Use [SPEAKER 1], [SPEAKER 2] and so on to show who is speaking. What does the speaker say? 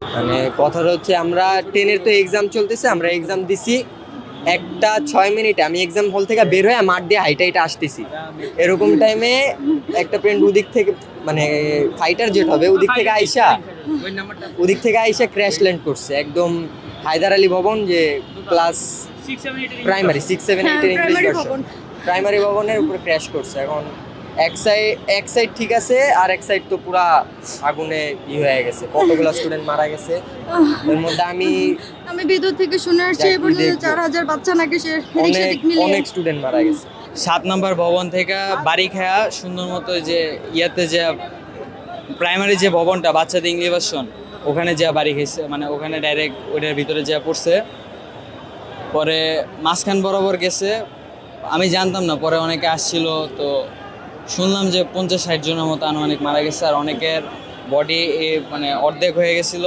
[SPEAKER 1] মানে কথাটা হচ্ছে আমরা 10-এর তো এক্সাম চলতেছে, আমরা এক্সাম দিছি 1টা 6 মিনিটে, আমি এক্সাম হল থেকে বের হয়ে মাঠ দিয়ে হাইটা হাইটা আসতেছি। এরকম টাইমে একটা ফ্রেন্ড ওদিক থেকে, মানে ফাইটার জেট হবে, ওদিক থেকে আইসা ক্র্যাশ ল্যান্ড করছে একদম হায়দার আলী ভবন, যে ক্লাস প্রাইমারি 6, 7, 8-এর ইংলিশ ভার্সন, প্রাইমারি ভবনের উপরে ক্র্যাশ করছে। এখন এক সাইড ঠিক আছে, আর এক সাইড তো পুরা আগুনে হয়ে গেছে, কতগুলো স্টুডেন্ট মারা গেছে। এর মধ্যে আমি
[SPEAKER 2] ভিতর থেকে শুনে আসছি এই পর্যন্ত 4000 বাচ্চা নাকি সে রিকশা দিক মিলিয়ে
[SPEAKER 1] অনেক স্টুডেন্ট মারা গেছে।
[SPEAKER 3] 7 নম্বর ভবন থেকে বাড়ি খেয়া সুন্দর মতো যে ইয়াতে যে প্রাইমারি যে ভবনটা বাচ্চাদের ইংলিশ ভার্সন, ওখানে যা বাড়ি খেয়েছে, মানে ওখানে ডাইরেক্ট ওইটার ভিতরে যা পড়ছে। পরে মাঝখান বরাবর গেছে, আমি জানতাম না, পরে অনেকে আসছিল তো শুনলাম যে 50-60 জনের মতো আনুমানিক মারা গেছে, আর অনেকের বডি মানে অর্ধেক হয়ে গেছিল।